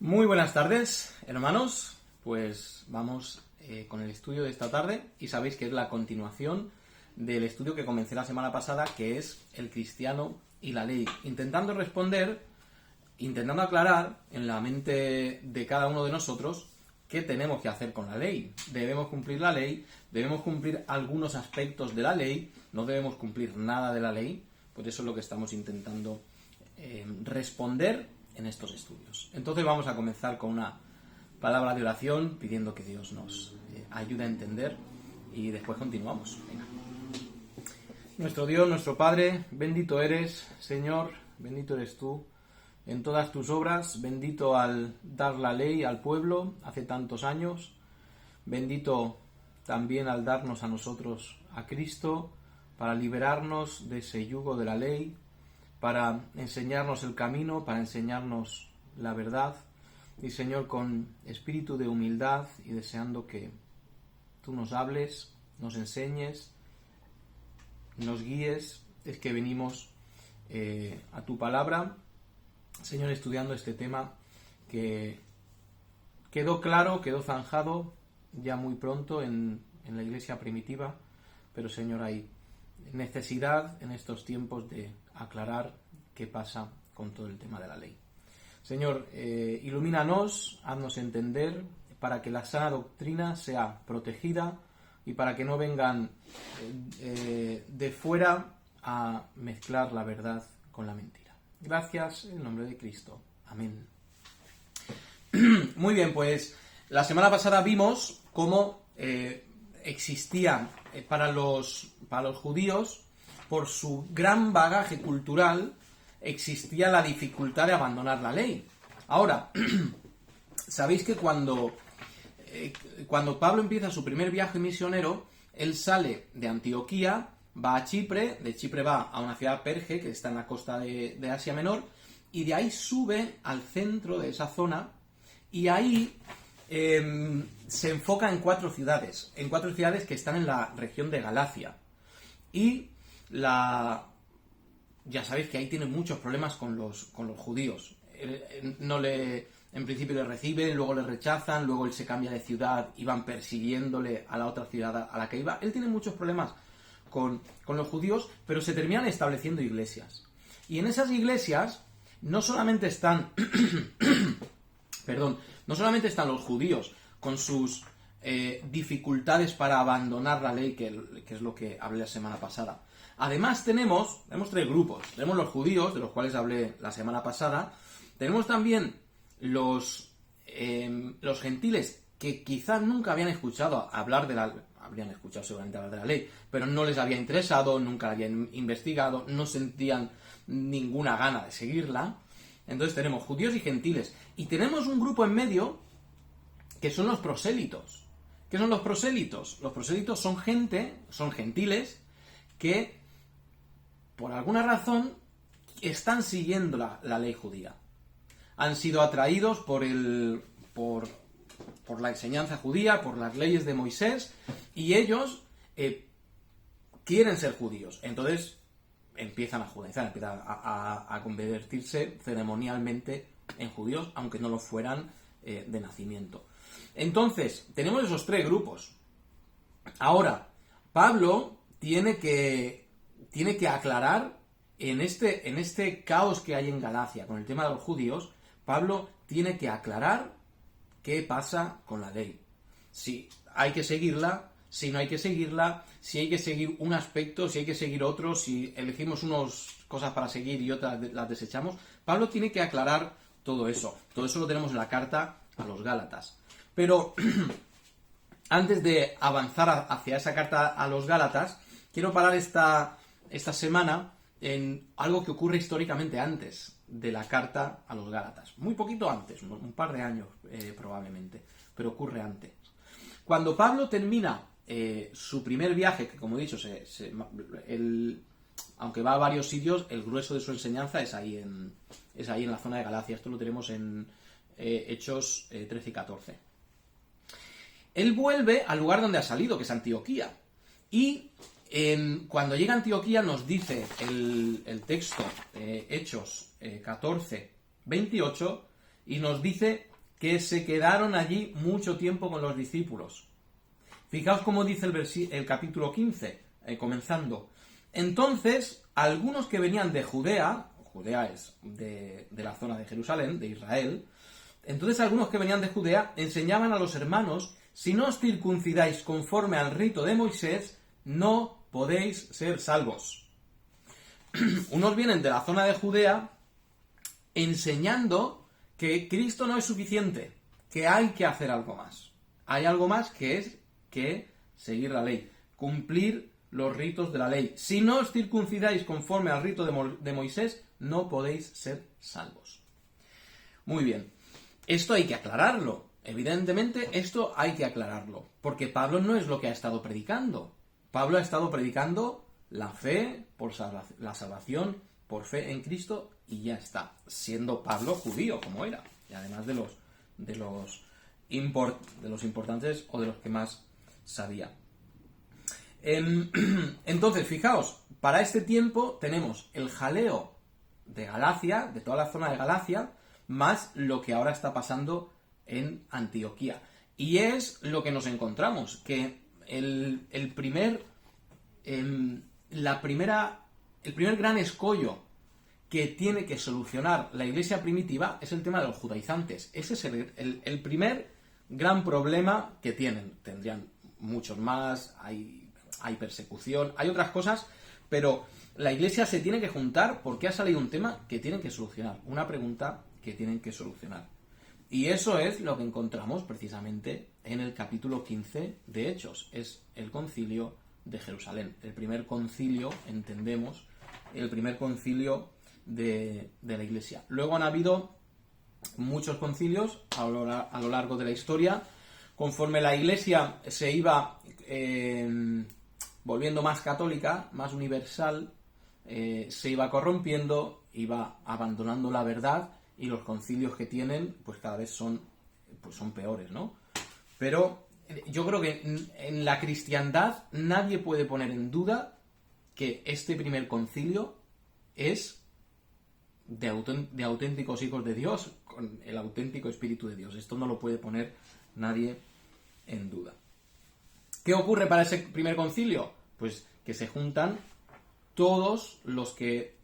Muy buenas tardes, hermanos. Pues vamos con el estudio de esta tarde y sabéis que es la continuación del estudio que comencé la semana pasada, que es el cristiano y la ley, intentando aclarar en la mente de cada uno de nosotros qué tenemos que hacer con la ley. Debemos cumplir la ley, debemos cumplir algunos aspectos de la ley, no debemos cumplir nada de la ley. Pues eso es lo que estamos intentando responder en estos estudios. Entonces vamos a comenzar con una palabra de oración pidiendo que Dios nos ayude a entender y después continuamos. Venga. Nuestro Dios, nuestro Padre, bendito eres, Señor, bendito eres tú en todas tus obras, bendito al dar la ley al pueblo hace tantos años, bendito también al darnos a nosotros a Cristo para liberarnos de ese yugo de la ley, para enseñarnos el camino, para enseñarnos la verdad. Y Señor, con espíritu de humildad y deseando que tú nos hables, nos enseñes, nos guíes, es que venimos a tu palabra, Señor, estudiando este tema que quedó claro, quedó zanjado ya muy pronto en la iglesia primitiva, pero Señor, hay necesidad en estos tiempos de aclarar qué pasa con todo el tema de la ley. Señor, ilumínanos, haznos entender para que la sana doctrina sea protegida y para que no vengan de fuera a mezclar la verdad con la mentira. Gracias en el nombre de Cristo. Amén. Muy bien, pues la semana pasada vimos cómo existía para los judíos, por su gran bagaje cultural, existía la dificultad de abandonar la ley. Ahora, sabéis que cuando Pablo empieza su primer viaje misionero, él sale de Antioquía, va a Chipre, de Chipre va a una ciudad Perge, que está en la costa de Asia Menor, y de ahí sube al centro de esa zona, y ahí se enfoca en cuatro ciudades que están en la región de Galacia. Y ya sabéis que ahí tiene muchos problemas con los judíos. En principio le reciben, luego le rechazan, luego él se cambia de ciudad y van persiguiéndole a la otra ciudad a la que iba. Él tiene muchos problemas con los judíos, pero se terminan estableciendo iglesias. Y en esas iglesias no solamente están no solamente están los judíos con sus dificultades para abandonar la ley, que es lo que hablé la semana pasada. Además tenemos tres grupos. Tenemos los judíos, de los cuales hablé la semana pasada. Tenemos también los gentiles, que quizás nunca habían escuchado hablar habrían escuchado seguramente hablar de la ley, pero no les había interesado, nunca la habían investigado, no sentían ninguna gana de seguirla. Entonces tenemos judíos y gentiles. Y tenemos un grupo en medio que son los prosélitos. ¿Qué son los prosélitos? Los prosélitos son gentiles que por alguna razón están siguiendo la ley judía. Han sido atraídos por la enseñanza judía, por las leyes de Moisés, y ellos quieren ser judíos. Entonces empiezan a judaizar, empiezan a convertirse ceremonialmente en judíos, aunque no lo fueran de nacimiento. Entonces, tenemos esos tres grupos. Ahora, Pablo tiene que aclarar en este caos que hay en Galacia con el tema de los judíos. Pablo tiene que aclarar qué pasa con la ley. Si hay que seguirla, si no hay que seguirla, si hay que seguir un aspecto, si hay que seguir otro, si elegimos unas cosas para seguir y otras las desechamos. Pablo tiene que aclarar todo eso. Todo eso lo tenemos en la carta a los Gálatas. Pero antes de avanzar hacia esa carta a los Gálatas, quiero parar esta semana en algo que ocurre históricamente antes de la carta a los Gálatas. Muy poquito antes, un par de años probablemente, pero ocurre antes. Cuando Pablo termina su primer viaje, que como he dicho, aunque va a varios sitios, el grueso de su enseñanza es ahí en la zona de Galacia. Esto lo tenemos en Hechos 13 y 14. Él vuelve al lugar donde ha salido, que es Antioquía. Y cuando llega a Antioquía nos dice el texto, Hechos 14, 28, y nos dice que se quedaron allí mucho tiempo con los discípulos. Fijaos cómo dice el capítulo 15, comenzando. Entonces, algunos que venían de Judea es de la zona de Jerusalén, de Israel, entonces algunos que venían de Judea enseñaban a los hermanos: si no os circuncidáis conforme al rito de Moisés, no podéis ser salvos. Unos vienen de la zona de Judea enseñando que Cristo no es suficiente, que hay que hacer algo más. Hay algo más que es que seguir la ley, cumplir los ritos de la ley. Si no os circuncidáis conforme al rito de Moisés, no podéis ser salvos. Muy bien, esto hay que aclararlo. Evidentemente, esto hay que aclararlo, porque Pablo no es lo que ha estado predicando. Pablo ha estado predicando la fe, la salvación por fe en Cristo, y ya está, siendo Pablo judío como era, y además de los importantes o de los que más sabía. Entonces, fijaos, para este tiempo tenemos el jaleo de Galacia, de toda la zona de Galacia, más lo que ahora está pasando en Antioquía. Y es lo que nos encontramos, que el primer gran escollo que tiene que solucionar la iglesia primitiva es el tema de los judaizantes. Ese es el primer gran problema que tienen. Tendrían muchos más, hay persecución, hay otras cosas, pero la iglesia se tiene que juntar porque ha salido un tema que tienen que solucionar, una pregunta que tienen que solucionar. Y eso es lo que encontramos precisamente en el capítulo 15 de Hechos. Es el concilio de Jerusalén. El primer concilio, entendemos, el primer concilio de la iglesia. Luego han habido muchos concilios a lo largo de la historia. Conforme la iglesia se iba volviendo más católica, más universal, se iba corrompiendo, iba abandonando la verdad, y los concilios que tienen pues cada vez son peores, ¿no? Pero yo creo que en la cristiandad nadie puede poner en duda que este primer concilio es de auténticos hijos de Dios, con el auténtico Espíritu de Dios. Esto no lo puede poner nadie en duda. ¿Qué ocurre para ese primer concilio? Pues que se juntan todos los que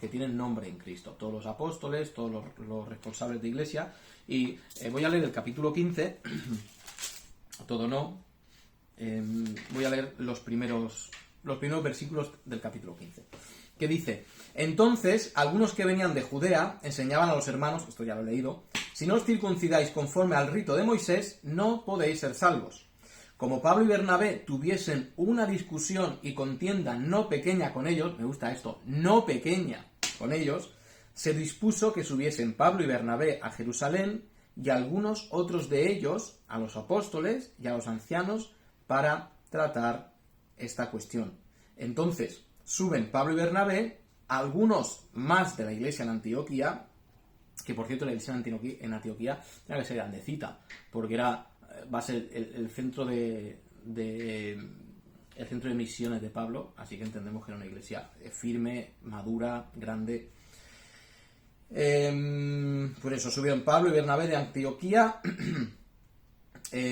tienen nombre en Cristo, todos los apóstoles, todos los responsables de iglesia, y voy a leer el capítulo 15, todo no, voy a leer los primeros versículos del capítulo 15, que dice: entonces algunos que venían de Judea enseñaban a los hermanos, esto ya lo he leído, si no os circuncidáis conforme al rito de Moisés, no podéis ser salvos. Como Pablo y Bernabé tuviesen una discusión y contienda no pequeña con ellos, me gusta esto, no pequeña con ellos, se dispuso que subiesen Pablo y Bernabé a Jerusalén y algunos otros de ellos a los apóstoles y a los ancianos para tratar esta cuestión. Entonces suben Pablo y Bernabé, algunos más de la iglesia en Antioquía, que por cierto la iglesia en Antioquía tiene que ser grandecita, porque va a ser el centro el centro de misiones de Pablo, así que entendemos que era una iglesia firme, madura, grande. Por eso subieron Pablo y Bernabé de Antioquía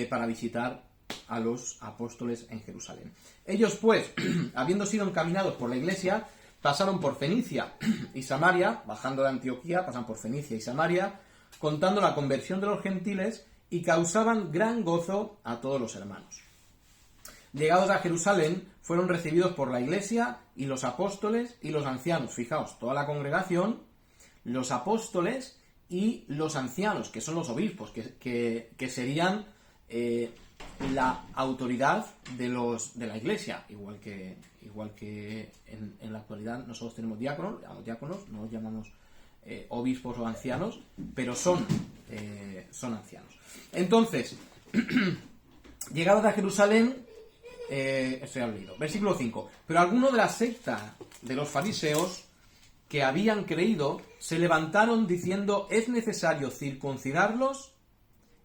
para visitar a los apóstoles en Jerusalén. Ellos pues, habiendo sido encaminados por la iglesia, pasaron por Fenicia y Samaria, bajando de Antioquía, pasan por Fenicia y Samaria, contando la conversión de los gentiles, y causaban gran gozo a todos los hermanos. Llegados a Jerusalén, fueron recibidos por la iglesia y los apóstoles y los ancianos. Fijaos, toda la congregación, los apóstoles y los ancianos, que son los obispos, que serían la autoridad de la iglesia, igual que en la actualidad nosotros tenemos diáconos, no los llamamos obispos o ancianos, pero son ancianos. Entonces, llegados a Jerusalén, esto ya lo he leído, versículo 5, pero algunos de la secta de los fariseos que habían creído se levantaron diciendo: es necesario circuncidarlos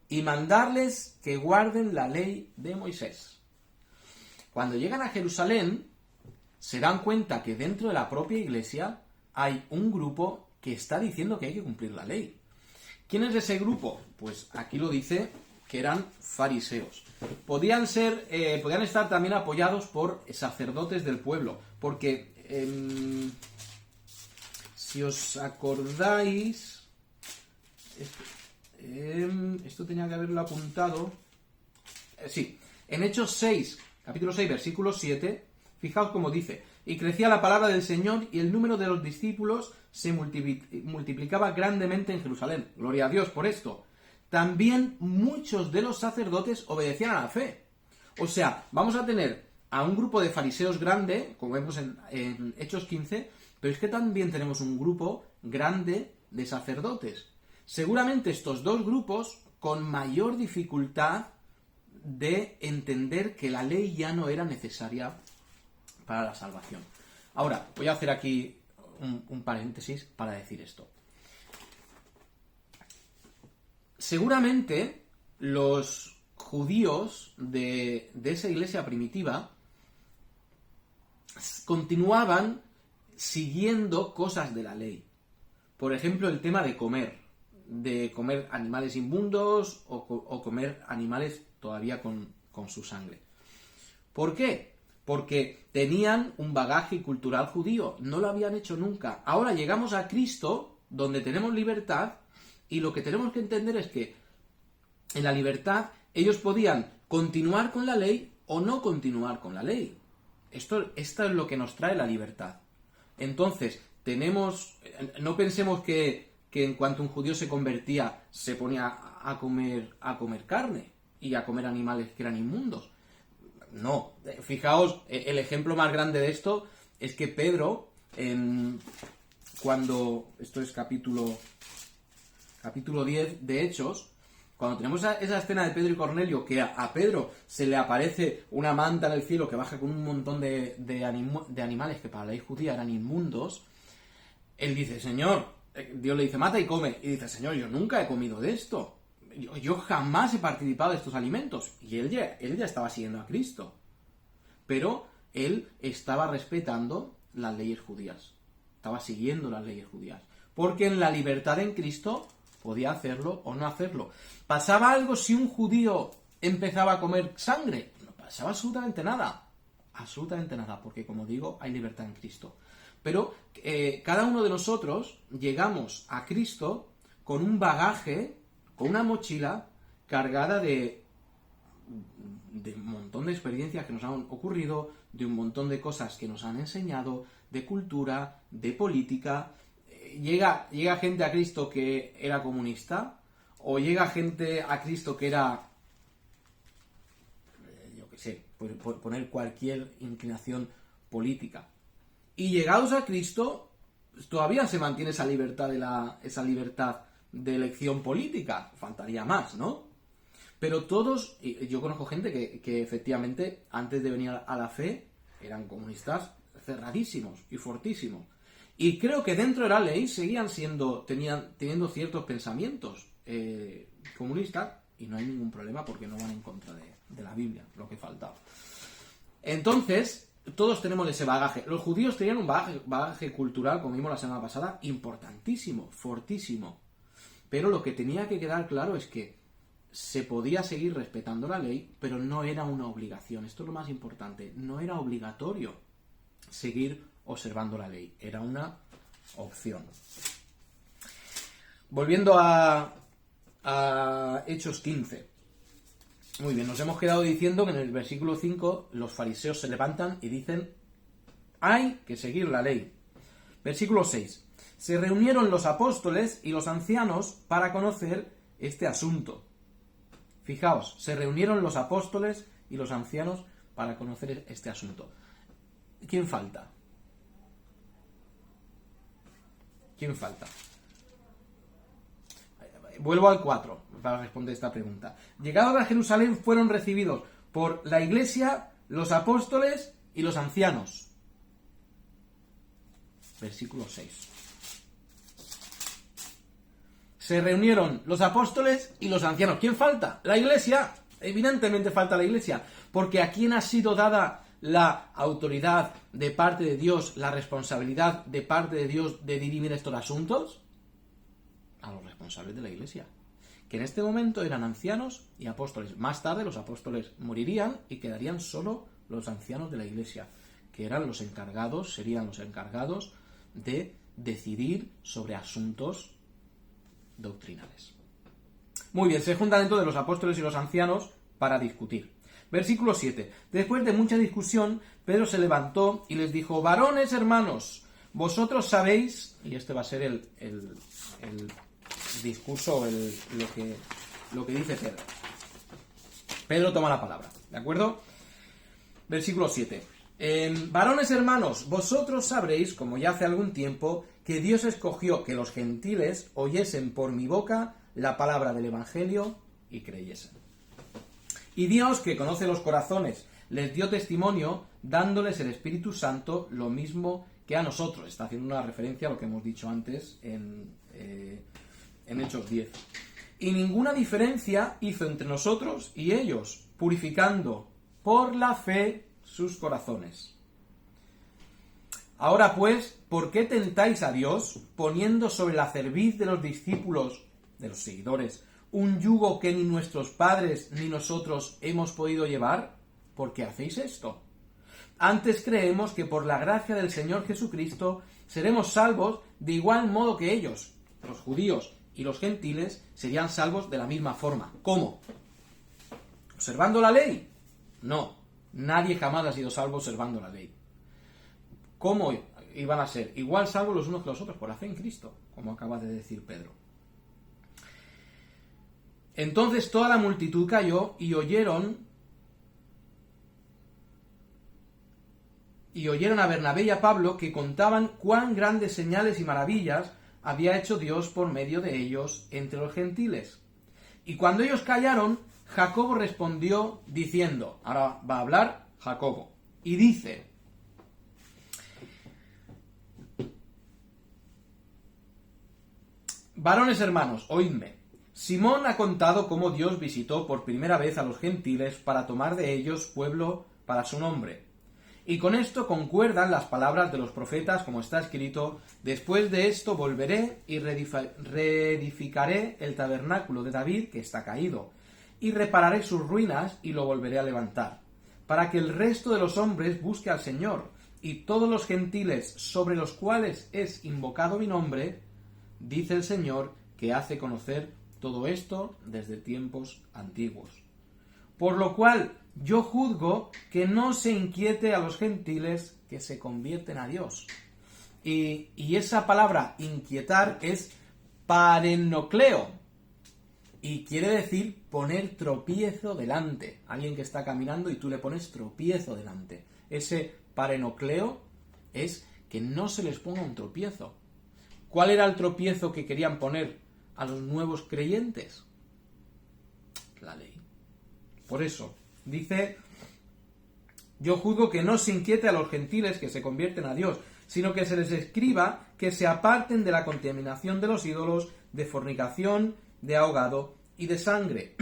y mandarles que guarden la ley de Moisés. Cuando llegan a Jerusalén, se dan cuenta que dentro de la propia iglesia hay un grupo que está diciendo que hay que cumplir la ley. ¿Quién es ese grupo? Pues aquí lo dice que eran fariseos. Podían estar también apoyados por sacerdotes del pueblo, porque si os acordáis, esto tenía que haberlo apuntado. Sí, en Hechos 6, capítulo 6, versículo 7, fijaos cómo dice: y crecía la palabra del Señor y el número de los discípulos se multiplicaba grandemente en Jerusalén. Gloria a Dios por esto. También muchos de los sacerdotes obedecían a la fe. O sea, vamos a tener a un grupo de fariseos grande, como vemos en Hechos 15, pero es que también tenemos un grupo grande de sacerdotes. Seguramente estos dos grupos con mayor dificultad de entender que la ley ya no era necesaria para la salvación. Ahora, voy a hacer aquí un paréntesis para decir esto. Seguramente los judíos de esa iglesia primitiva continuaban siguiendo cosas de la ley. Por ejemplo, el tema de comer animales inmundos o comer animales todavía con su sangre. ¿Por qué? Porque tenían un bagaje cultural judío, no lo habían hecho nunca. Ahora llegamos a Cristo, donde tenemos libertad, y lo que tenemos que entender es que en la libertad ellos podían continuar con la ley o no continuar con la ley. Esto es lo que nos trae la libertad. Entonces, no pensemos que en cuanto un judío se convertía, se ponía a comer carne y a comer animales que eran inmundos. No, fijaos, el ejemplo más grande de esto es que Pedro, esto es capítulo 10 de Hechos, cuando tenemos esa escena de Pedro y Cornelio, que a Pedro se le aparece una manta en el cielo que baja con un montón de animales que para la ley judía eran inmundos, él dice: Señor, Dios le dice: mata y come. Y dice: Señor, yo nunca he comido de esto. Yo jamás he participado de estos alimentos. Y él ya estaba siguiendo a Cristo. Pero él estaba respetando las leyes judías. Estaba siguiendo las leyes judías. Porque en la libertad en Cristo podía hacerlo o no hacerlo. ¿Pasaba algo si un judío empezaba a comer sangre? No pasaba absolutamente nada. Absolutamente nada. Porque, como digo, hay libertad en Cristo. Pero cada uno de nosotros llegamos a Cristo con un bagaje, con una mochila cargada de un montón de experiencias que nos han ocurrido, de un montón de cosas que nos han enseñado, de cultura, de política. Llega gente a Cristo que era comunista, o llega gente a Cristo que era, yo qué sé, por poner cualquier inclinación política. Y llegados a Cristo, todavía se mantiene esa libertad de elección política. Faltaría más, ¿no? Pero todos, yo conozco gente que efectivamente, antes de venir a la fe, eran comunistas cerradísimos y fortísimos. Y creo que dentro de la ley seguían teniendo ciertos pensamientos comunistas, y no hay ningún problema porque no van en contra de la Biblia, lo que faltaba. Entonces, todos tenemos ese bagaje. Los judíos tenían un bagaje cultural, como vimos la semana pasada, importantísimo, fortísimo. Pero lo que tenía que quedar claro es que se podía seguir respetando la ley, pero no era una obligación. Esto es lo más importante. No era obligatorio seguir observando la ley. Era una opción. Volviendo a Hechos 15. Muy bien, nos hemos quedado diciendo que en el versículo 5 los fariseos se levantan y dicen: hay que seguir la ley. Versículo 6. Se reunieron los apóstoles y los ancianos para conocer este asunto. Fijaos, se reunieron los apóstoles y los ancianos para conocer este asunto. ¿Quién falta? ¿Quién falta? Vuelvo al 4 para responder esta pregunta. Llegados a Jerusalén fueron recibidos por la iglesia, los apóstoles y los ancianos. Versículo 6. Se reunieron los apóstoles y los ancianos. ¿Quién falta? La iglesia. Evidentemente falta la iglesia. Porque ¿a quién ha sido dada la autoridad de parte de Dios, la responsabilidad de parte de Dios de dirimir estos asuntos? A los responsables. responsables de la Iglesia, que en este momento eran ancianos y apóstoles. Más tarde los apóstoles morirían y quedarían solo los ancianos de la Iglesia, que eran los encargados, serían los encargados de decidir sobre asuntos doctrinales. Muy bien, se juntan dentro de los apóstoles y los ancianos para discutir. Versículo 7. Después de mucha discusión, Pedro se levantó y les dijo: varones hermanos, vosotros sabéis, y este va a ser el discurso, lo que dice Pedro. Pedro toma la palabra, ¿de acuerdo? Versículo 7. Varones hermanos, vosotros sabréis, como ya hace algún tiempo, que Dios escogió que los gentiles oyesen por mi boca la palabra del Evangelio y creyesen. Y Dios, que conoce los corazones, les dio testimonio dándoles el Espíritu Santo lo mismo que a nosotros. Está haciendo una referencia a lo que hemos dicho antes en Hechos 10. Y ninguna diferencia hizo entre nosotros y ellos, purificando por la fe sus corazones. Ahora pues, ¿por qué tentáis a Dios, poniendo sobre la cerviz de los discípulos, de los seguidores, un yugo que ni nuestros padres ni nosotros hemos podido llevar? ¿Por qué hacéis esto? Antes creemos que por la gracia del Señor Jesucristo seremos salvos de igual modo que ellos. Los judíos y los gentiles serían salvos de la misma forma. ¿Cómo? ¿Observando la ley? No. Nadie jamás ha sido salvo observando la ley. ¿Cómo iban a ser? Igual salvos los unos que los otros, por la fe en Cristo, como acaba de decir Pedro. Entonces toda la multitud cayó y oyeron a Bernabé y a Pablo, que contaban cuán grandes señales y maravillas había hecho Dios por medio de ellos entre los gentiles. Y cuando ellos callaron, Jacobo respondió diciendo, ahora va a hablar Jacobo, y dice: varones hermanos, oídme. Simón ha contado cómo Dios visitó por primera vez a los gentiles para tomar de ellos pueblo para su nombre. Y con esto concuerdan las palabras de los profetas, como está escrito: después de esto volveré y reedificaré el tabernáculo de David, que está caído, y repararé sus ruinas y lo volveré a levantar, para que el resto de los hombres busque al Señor, y todos los gentiles sobre los cuales es invocado mi nombre, dice el Señor, que hace conocer todo esto desde tiempos antiguos. Por lo cual yo juzgo que no se inquiete a los gentiles que se convierten a Dios. Y esa palabra inquietar es parenocleo, y quiere decir poner tropiezo delante. Alguien que está caminando y tú le pones tropiezo delante. Ese parenocleo es que no se les ponga un tropiezo. ¿Cuál era el tropiezo que querían poner a los nuevos creyentes? La ley. Por eso, dice: yo juzgo que no se inquiete a los gentiles que se convierten a Dios, sino que se les escriba que se aparten de la contaminación de los ídolos, de fornicación, de ahogado y de sangre.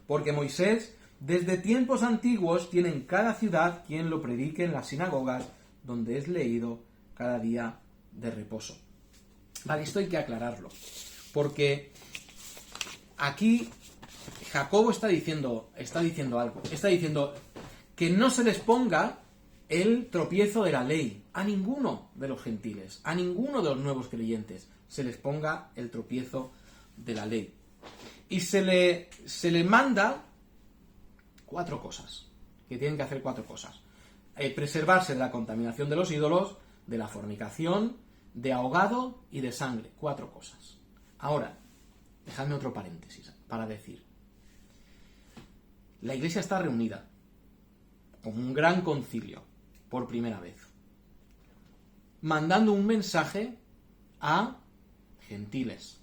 Porque Moisés, desde tiempos antiguos, tiene en cada ciudad quien lo predique en las sinagogas, donde es leído cada día de reposo. Vale, esto hay que aclararlo, porque aquí Jacobo está diciendo algo. Está diciendo que no se les ponga el tropiezo de la ley a ninguno de los gentiles, a ninguno de los nuevos creyentes se les ponga el tropiezo de la ley. Y se le manda 4 cosas, que tienen que hacer 4 cosas. Preservarse de la contaminación de los ídolos, de la fornicación, de ahogado y de sangre. 4 cosas. Ahora, dejadme otro paréntesis para decir: la Iglesia está reunida como un gran concilio por primera vez, mandando un mensaje a gentiles,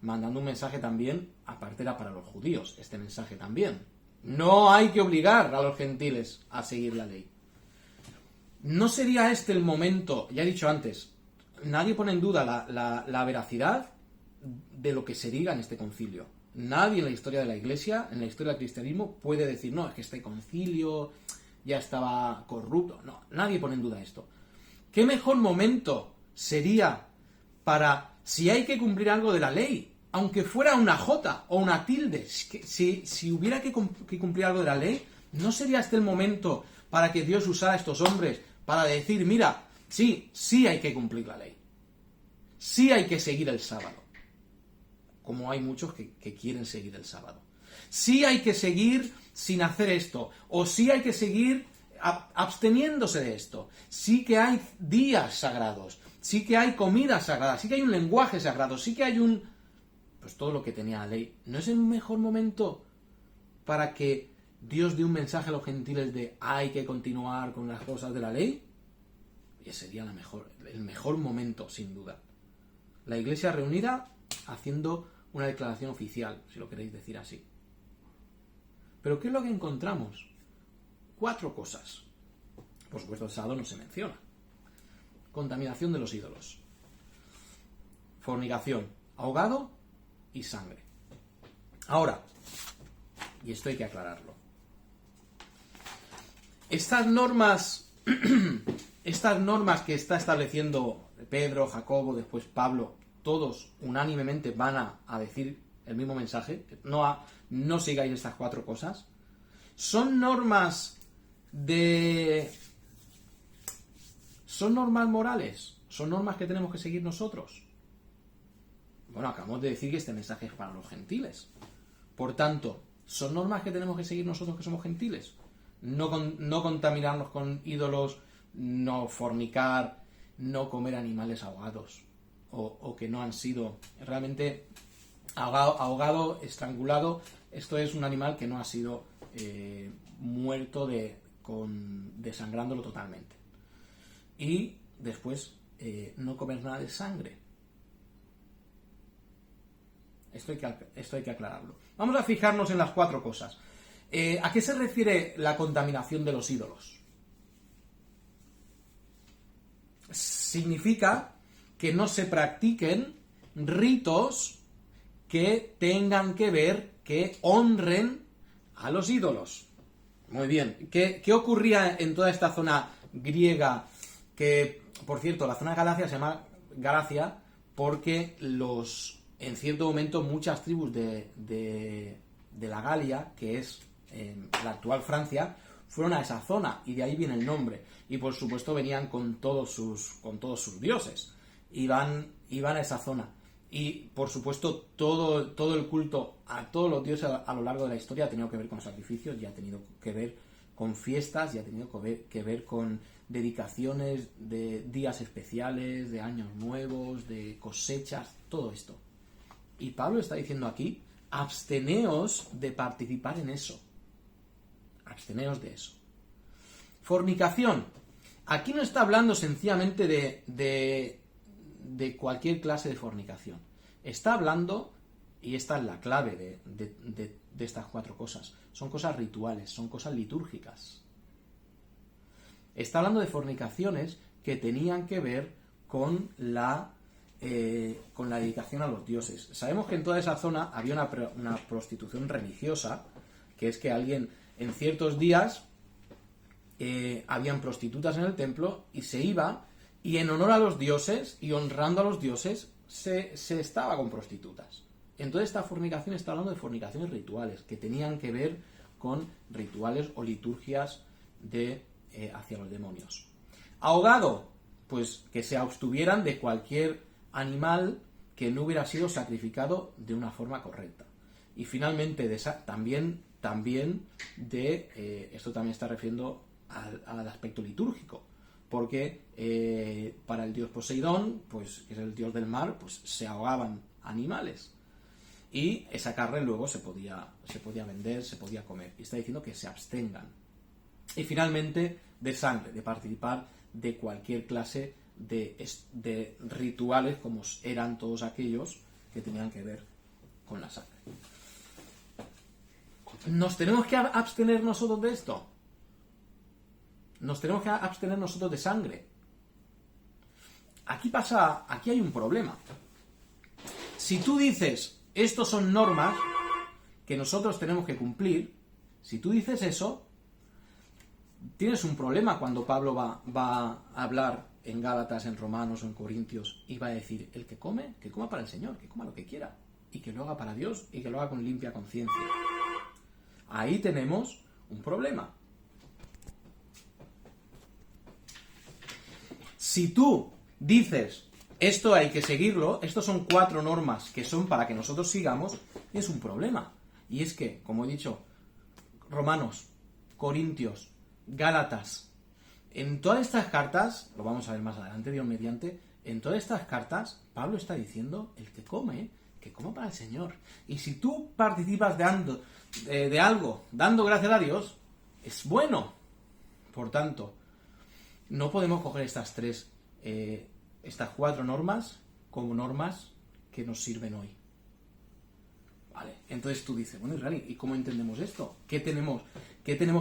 mandando un mensaje también, aparte era para los judíos, este mensaje también. No hay que obligar a los gentiles a seguir la ley. ¿No sería este el momento? Ya he dicho antes, nadie pone en duda la veracidad de lo que se diga en este concilio. Nadie en la historia de la Iglesia, en la historia del cristianismo, puede decir: no, es que este concilio ya estaba corrupto. No, nadie pone en duda esto. ¿Qué mejor momento sería para, si hay que cumplir algo de la ley, aunque fuera una J o una tilde, si hubiera que cumplir algo de la ley, ¿no sería este el momento para que Dios usara a estos hombres para decir, mira, sí hay que cumplir la ley, sí hay que seguir el sábado, como hay muchos que quieren seguir el sábado, sí hay que seguir sin hacer esto, o sí hay que seguir absteniéndose de esto, sí que hay días sagrados, sí que hay comidas sagradas, sí que hay un lenguaje sagrado, sí que hay pues todo lo que tenía la ley. ¿No es el mejor momento para que Dios dé un mensaje a los gentiles de hay que continuar con las cosas de la ley? Y sería el mejor momento, sin duda. La iglesia reunida haciendo una declaración oficial, si lo queréis decir así. Pero ¿qué es lo que encontramos? 4 cosas. Por supuesto, el sábado no se menciona. Contaminación de los ídolos. Fornicación, ahogado y sangre. Ahora, y esto hay que aclararlo. Estas normas que está estableciendo Pedro, Jacobo, después Pablo, todos unánimemente van a decir el mismo mensaje, no sigáis estas 4 cosas, son normas morales, son normas que tenemos que seguir nosotros. Bueno, acabamos de decir que este mensaje es para los gentiles. Por tanto, ¿son normas que tenemos que seguir nosotros que somos gentiles? No contaminarnos con ídolos, no fornicar, no comer animales ahogados o que no han sido realmente ahogado, estrangulado. Esto es un animal que no ha sido muerto desangrándolo totalmente. Y después no comer nada de sangre. Esto hay que aclararlo. Vamos a fijarnos en las 4 cosas. ¿A qué se refiere la contaminación de los ídolos? Significa que no se practiquen ritos que tengan que ver, que honren a los ídolos. Muy bien. ¿Qué ocurría en toda esta zona griega? Que, por cierto, la zona de Galacia se llama Galacia porque en cierto momento muchas tribus de la Galia, que es la actual Francia, fueron a esa zona y de ahí viene el nombre. Y por supuesto venían con todos sus dioses. Iban a esa zona. Y por supuesto todo el culto a todos los dioses a lo largo de la historia ha tenido que ver con sacrificios, ya ha tenido que ver con fiestas, ya ha tenido que ver con dedicaciones de días especiales, de años nuevos, de cosechas, todo esto. Y Pablo está diciendo aquí, absteneos de participar en eso. Absteneos de eso. Fornicación. Aquí no está hablando sencillamente de cualquier clase de fornicación. Está hablando, y esta es la clave de estas 4 cosas, son cosas rituales, son cosas litúrgicas. Está hablando de fornicaciones que tenían que ver con la dedicación a los dioses. Sabemos que en toda esa zona había una prostitución religiosa, que es que alguien en ciertos días habían prostitutas en el templo y se iba y en honor a los dioses y honrando a los dioses se estaba con prostitutas. Entonces esta fornicación está hablando de fornicaciones rituales que tenían que ver con rituales o liturgias hacia los demonios. Ahogado, pues que se abstuvieran de cualquier animal que no hubiera sido sacrificado de una forma correcta. Y finalmente también esto también está refiriendo al aspecto litúrgico, porque para el dios Poseidón, pues que es el dios del mar, pues se ahogaban animales y esa carne luego se podía vender, se podía comer. Y está diciendo que se abstengan. Y finalmente de sangre, de participar de cualquier clase de rituales como eran todos aquellos que tenían que ver con la sangre. ¿Nos tenemos que abstener nosotros de esto? Nos tenemos que abstener nosotros de sangre. Aquí hay un problema. Si tú dices, estos son normas que nosotros tenemos que cumplir, si tú dices eso, tienes un problema cuando Pablo va a hablar en Gálatas, en Romanos o en Corintios y va a decir, el que come, que coma para el Señor, que coma lo que quiera. y que lo haga para Dios y que lo haga con limpia conciencia. Ahí tenemos un problema. Si tú dices, esto hay que seguirlo, estos son 4 normas que son para que nosotros sigamos, es un problema. Y es que, como he dicho, Romanos, Corintios, Gálatas, en todas estas cartas, lo vamos a ver más adelante, Dios mediante, en todas estas cartas, Pablo está diciendo, el que come para el Señor. Y si tú participas de algo, dando gracias a Dios, es bueno. Por tanto, no podemos coger estas 4 normas como normas que nos sirven hoy. Vale, entonces tú dices, bueno, Israel, ¿y cómo entendemos esto? ¿Qué tenemos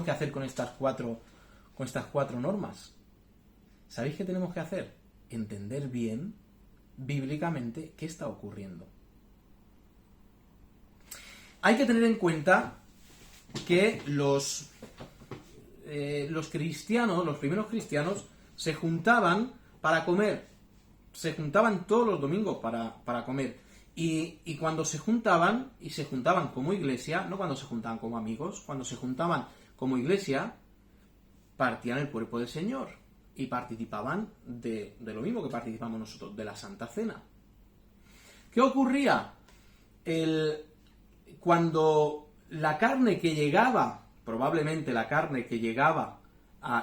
que hacer con estas 4 normas? ¿Sabéis qué tenemos que hacer? Entender bien, bíblicamente, qué está ocurriendo. Hay que tener en cuenta que los cristianos, los primeros cristianos, se juntaban para comer. Se juntaban todos los domingos para comer. Y cuando se juntaban como iglesia, no cuando se juntaban como amigos, cuando se juntaban como iglesia, partían el cuerpo del Señor y participaban de lo mismo que participamos nosotros, de la Santa Cena. ¿Qué ocurría? Cuando la carne que llegaba, probablemente la carne que llegaba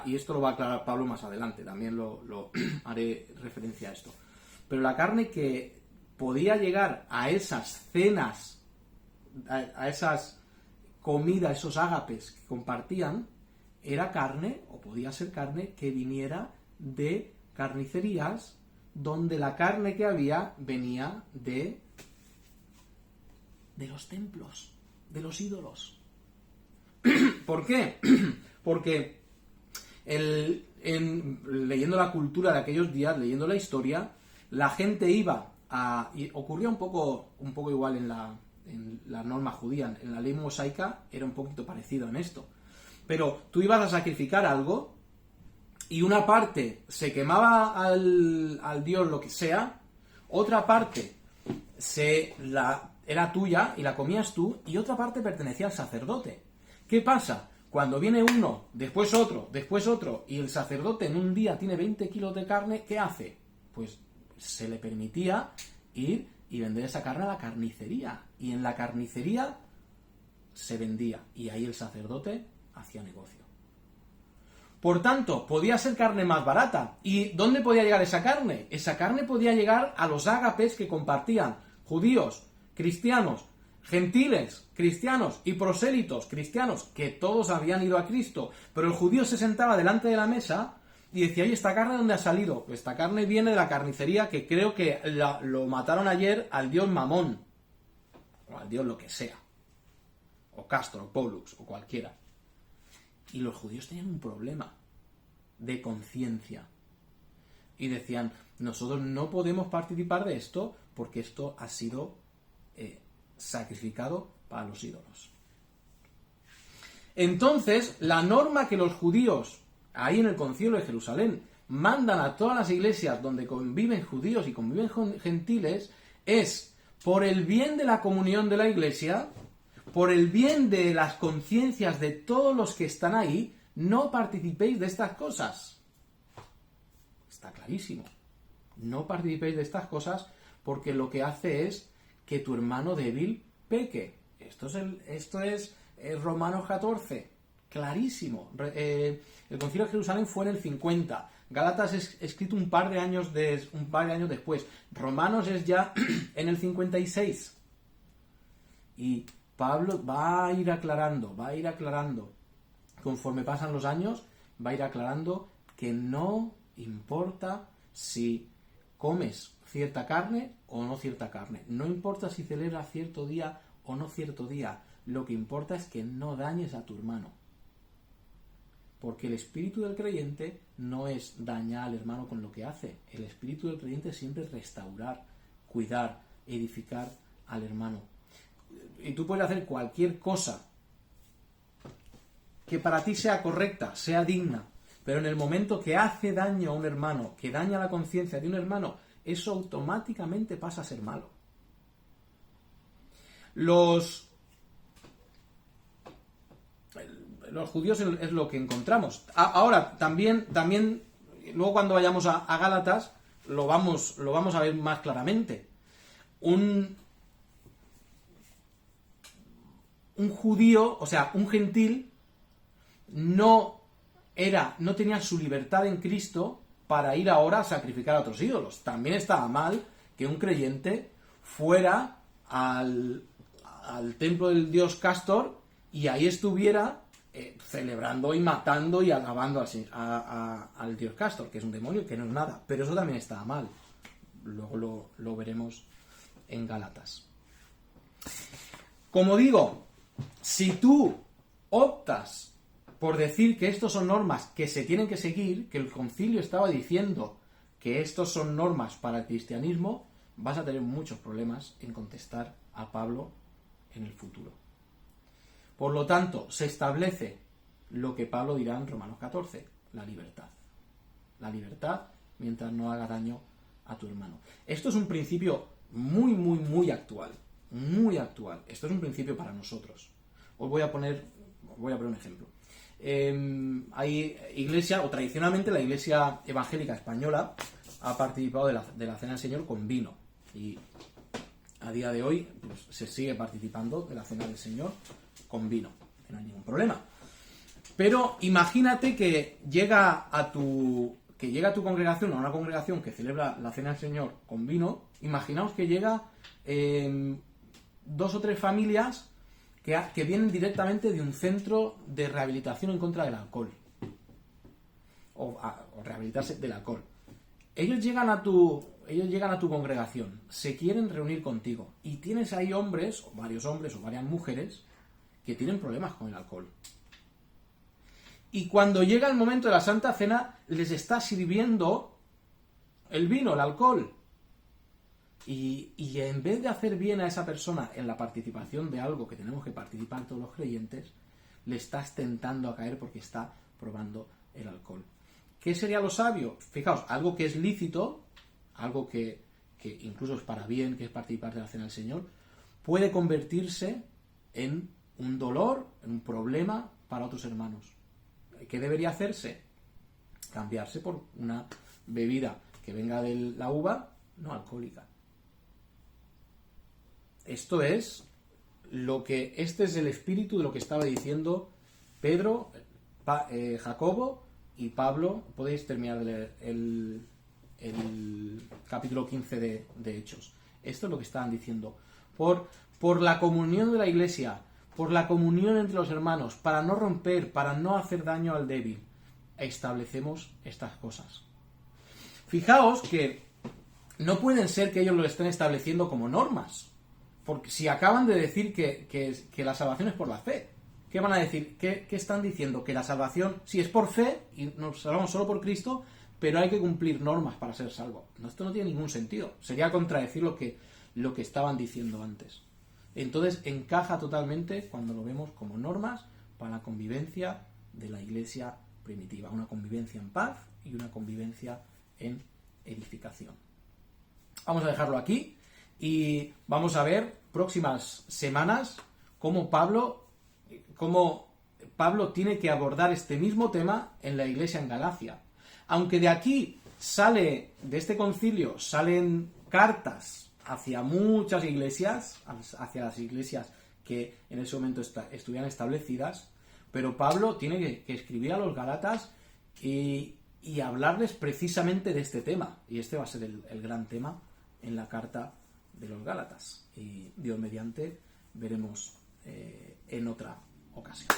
y esto lo va a aclarar Pablo más adelante, también lo haré referencia a esto, pero la carne que podía llegar a esas cenas, a esas comidas, esos ágapes que compartían, era carne, o podía ser carne, que viniera de carnicerías, donde la carne que había venía de los templos, de los ídolos. ¿Por qué? Porque leyendo la cultura de aquellos días, leyendo la historia, la gente iba y ocurría un poco igual en la norma judía, en la ley mosaica era un poquito parecido en esto. Pero tú ibas a sacrificar algo y una parte se quemaba al dios lo que sea, otra parte era tuya y la comías tú, y otra parte pertenecía al sacerdote. ¿Qué pasa? Cuando viene uno, después otro, y el sacerdote en un día tiene 20 kilos de carne, ¿qué hace? Pues se le permitía ir y vender esa carne a la carnicería. Y en la carnicería se vendía. Y ahí el sacerdote hacía negocio. Por tanto, podía ser carne más barata. ¿Y dónde podía llegar esa carne? Esa carne podía llegar a los ágapes que compartían judíos, cristianos, gentiles, cristianos y prosélitos, cristianos, que todos habían ido a Cristo. Pero el judío se sentaba delante de la mesa y decía, oye, ¿esta carne dónde ha salido? Pues esta carne viene de la carnicería, que creo que lo mataron ayer al dios Mamón, o al dios lo que sea, o Castor, o Pollux, o cualquiera. Y los judíos tenían un problema de conciencia. Y decían, nosotros no podemos participar de esto porque esto ha sido sacrificado para los ídolos. Entonces, la norma que los judíos, ahí en el Concilio de Jerusalén, mandan a todas las iglesias donde conviven judíos y conviven gentiles, es, por el bien de la comunión de la iglesia, por el bien de las conciencias de todos los que están ahí, no participéis de estas cosas. Está clarísimo. No participéis de estas cosas porque lo que hace es que tu hermano débil peque. Esto es Romanos 14. Clarísimo. El Concilio de Jerusalén fue en el 50. Gálatas es escrito un par de años después. Romanos es ya en el 56. Y Pablo va a ir aclarando, conforme pasan los años, va a ir aclarando que no importa si comes cierta carne o no cierta carne, no importa si celebras cierto día o no cierto día, lo que importa es que no dañes a tu hermano. Porque el espíritu del creyente no es dañar al hermano con lo que hace, el espíritu del creyente siempre es restaurar, cuidar, edificar al hermano. Y tú puedes hacer cualquier cosa que para ti sea correcta, sea digna, pero en el momento que hace daño a un hermano, que daña la conciencia de un hermano, eso automáticamente pasa a ser malo. Los judíos es lo que encontramos. Ahora, también luego cuando vayamos a Gálatas, lo vamos a ver más claramente. Un judío, o sea, un gentil, no tenía su libertad en Cristo para ir ahora a sacrificar a otros ídolos. También estaba mal que un creyente fuera al templo del dios Castor y ahí estuviera celebrando y matando y alabando al dios Castor, que es un demonio, que no es nada. Pero eso también estaba mal. Luego lo veremos en Gálatas. Como digo, si tú optas por decir que estos son normas que se tienen que seguir, que el concilio estaba diciendo que estos son normas para el cristianismo, vas a tener muchos problemas en contestar a Pablo en el futuro. Por lo tanto, se establece lo que Pablo dirá en Romanos 14, la libertad. La libertad mientras no haga daño a tu hermano. Esto es un principio muy, muy, muy actual. Muy actual. Esto es un principio para nosotros. Os voy a poner un ejemplo. Hay iglesia, o tradicionalmente la iglesia evangélica española ha participado de la cena del Señor con vino. Y a día de hoy pues, se sigue participando de la cena del Señor con vino. Que no hay ningún problema. Pero imagínate que llega a tu congregación, a una congregación que celebra la cena del Señor con vino. Imaginaos que llega 2 o 3 familias que vienen directamente de un centro de rehabilitación en contra del alcohol. O rehabilitarse del alcohol. Ellos llegan a tu congregación, se quieren reunir contigo y tienes ahí hombres, o varios hombres, o varias mujeres que tienen problemas con el alcohol. Y cuando llega el momento de la Santa Cena, les está sirviendo el vino, el alcohol. Y en vez de hacer bien a esa persona en la participación de algo que tenemos que participar todos los creyentes, le estás tentando a caer porque está probando el alcohol. ¿Qué sería lo sabio? Fijaos, algo que es lícito, algo que incluso es para bien, que es participar de la cena del Señor, puede convertirse en un dolor, en un problema para otros hermanos. ¿Qué debería hacerse? Cambiarse por una bebida que venga de la uva no alcohólica. Este es el espíritu de lo que estaba diciendo Pedro, Jacobo y Pablo. Podéis terminar de leer el capítulo 15 de Hechos. Esto es lo que estaban diciendo. Por la comunión de la iglesia, por la comunión entre los hermanos, para no romper, para no hacer daño al débil, establecemos estas cosas. Fijaos que no pueden ser que ellos lo estén estableciendo como normas. Porque si acaban de decir que la salvación es por la fe, ¿qué van a decir? ¿Qué están diciendo? Que la salvación, sí, es por fe y nos salvamos solo por Cristo, pero hay que cumplir normas para ser salvo. No, esto no tiene ningún sentido. Sería contradecir lo que estaban diciendo antes. Entonces encaja totalmente cuando lo vemos como normas para la convivencia de la iglesia primitiva. Una convivencia en paz y una convivencia en edificación. Vamos a dejarlo aquí. Y vamos a ver próximas semanas cómo Pablo tiene que abordar este mismo tema en la iglesia en Galacia. Aunque de aquí de este concilio salen cartas hacia muchas iglesias, hacia las iglesias que en ese momento estuvieran establecidas, pero Pablo tiene que escribir a los Gálatas y hablarles precisamente de este tema. Y este va a ser el gran tema en la carta de los Gálatas, y Dios mediante veremos en otra ocasión.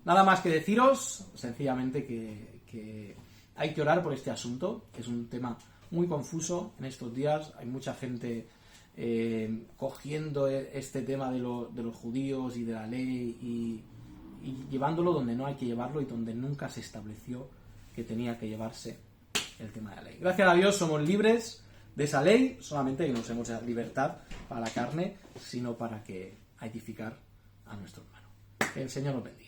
Nada más que deciros, sencillamente que hay que orar por este asunto, que es un tema muy confuso en estos días. Hay mucha gente cogiendo este tema de los judíos y de la ley y llevándolo donde no hay que llevarlo y donde nunca se estableció que tenía que llevarse el tema de la ley. Gracias a Dios somos libres de esa ley, solamente que no usemos esa libertad para la carne, sino para que edificar a nuestro hermano. Que el Señor nos bendiga.